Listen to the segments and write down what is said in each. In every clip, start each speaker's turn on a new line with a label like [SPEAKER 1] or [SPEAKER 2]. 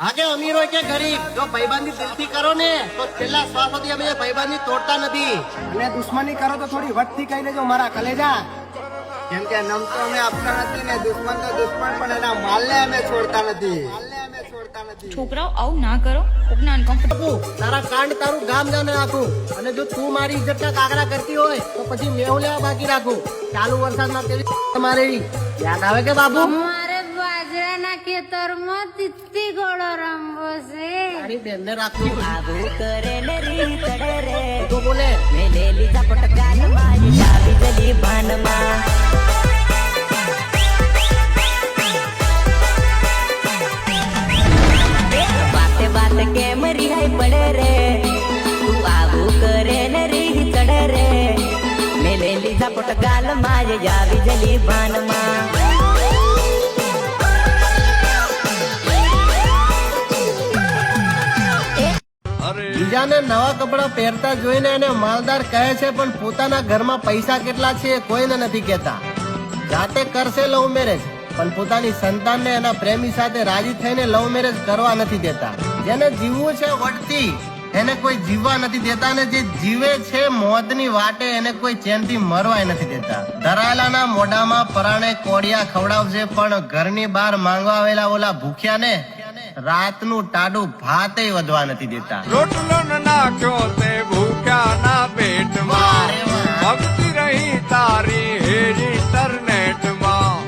[SPEAKER 1] આગે અમીર હોય કે ગરીબ, જો ભાઈબંધી દિલથી કરો ને તો છેલ્લા શ્વાસ સુધી અમે ભાઈબંધી તોડતા નથી.
[SPEAKER 2] અને દુશ્મની કરો તો થોડી વટથી કહી દેજો મારા કલેજા.
[SPEAKER 3] કેમ કે નમ તો અમે આપતા નથી ને દુશ્મન તો દુશ્મન, પણ એના માલને અમે છોડતા નથી.
[SPEAKER 4] છોકરાઓ આવું ના કરો, કોકને અનકમ્ફર્ટેબલ.
[SPEAKER 1] તારા કાંડ તારું ગામ જાને રાખું, અને જો તું મારી ઇજ્જતના કાગડા કરતી હોય તો પછી મેહું લેવા બાકી રાખું. ચાલુ વરસાદમાં તેરી તમારે યાદ આવે કે બાબુ?
[SPEAKER 5] મારે બાજરાના ખેતરમાં તિત્તી ઘોડો રમવો છે.
[SPEAKER 1] તારી બેનને રાખવું.
[SPEAKER 6] આવું કરે ને રીત કરે રે,
[SPEAKER 1] તો બોલે
[SPEAKER 6] મેં લે લીધા પટકાન મારી ડાબી ગલી ભાનમાં. બાતે બાતે કેમ રિહાઈ પડે રે, તું આવું કરે ને રીત ચડે રે, મેં લે લીધા પટકાલ મારી ડાબી ગલી ભાનમાં.
[SPEAKER 1] બીજાને નવા કપડા પહેરતા જોઈને એને માલદાર કહે છે, પણ પોતાના ઘરમાં પૈસા કેટલા છે એ કોઈને નથી કહેતા. જાતે કરશે લવ મેરેજ, પણ પોતાની સંતાનને એના પ્રેમી સાથે રાજી થઈને લવ મેરેજ કરવા નથી દેતા. જેને જીવવું છે વટથી એને કોઈ જીવવા નથી દેતા, ને જે જીવે છે મોતની વાટે એને કોઈ ચેનથી મરવાય નથી દેતા. ધરાયેલાના મોઢામાં પરાણે કોડિયા ખવડાવશે, પણ ઘરની બહાર માંગવા આવેલા ઓલા ભૂખ્યાને રાતનું ટાડું ભાતે વધવા નથી દેતા.
[SPEAKER 7] રોટલો ન નાખ્યો તે ભૂખ્યા ના પેટમાં, ભક્તિ રહી તારી હેર ઇન્ટરનેટમાં.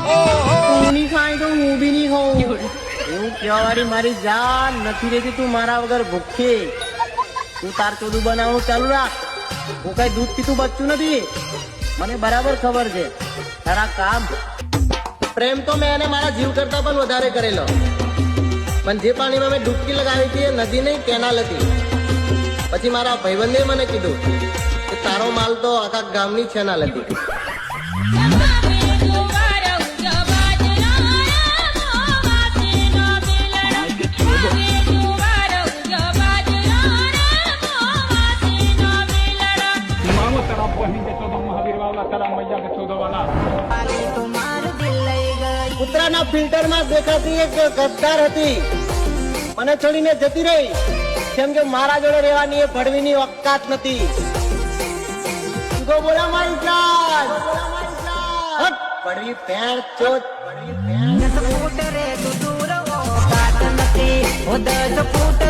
[SPEAKER 1] તું નહીં ખાય તો હું બી નહીં ખાઉં. એવું કહેવાવાળી મારી જાન નથી રહેતી. તું મારા વગર ભૂખી. તું તાર ચોદું બનાવવાનું ચાલુ રાખ. હું કઈ દૂધ પીતું બચ્ચું નથી. મને બરાબર ખબર છે તારા કામ. પ્રેમ તો મેં એને મારા જીવ કરતા પણ વધારે કરેલો, પણ જે પાણીમાં મેં ડૂબકી લગાવી હતી એ નદી નહીં કેનાલ હતી. પછી મારા ભાઈબંધે મને કીધું કે તારો માલ તો આખા ગામની કેનાલ હતી. કૂતરાના ફિલ્ટરમાં દેખાતી એક ગદ્દાર હતી, મને છોડીને જતી રહી, કેમ કે મારા જોડે રહેવાની એ ભડવીની ઓકાત નથી. તું બોલા મારી જાન, હટ ભડવી પેણ ચોટ, ભડવી પેણ.
[SPEAKER 6] ફૂટ રે તું દૂર કાટ નથી, 10 ફૂટ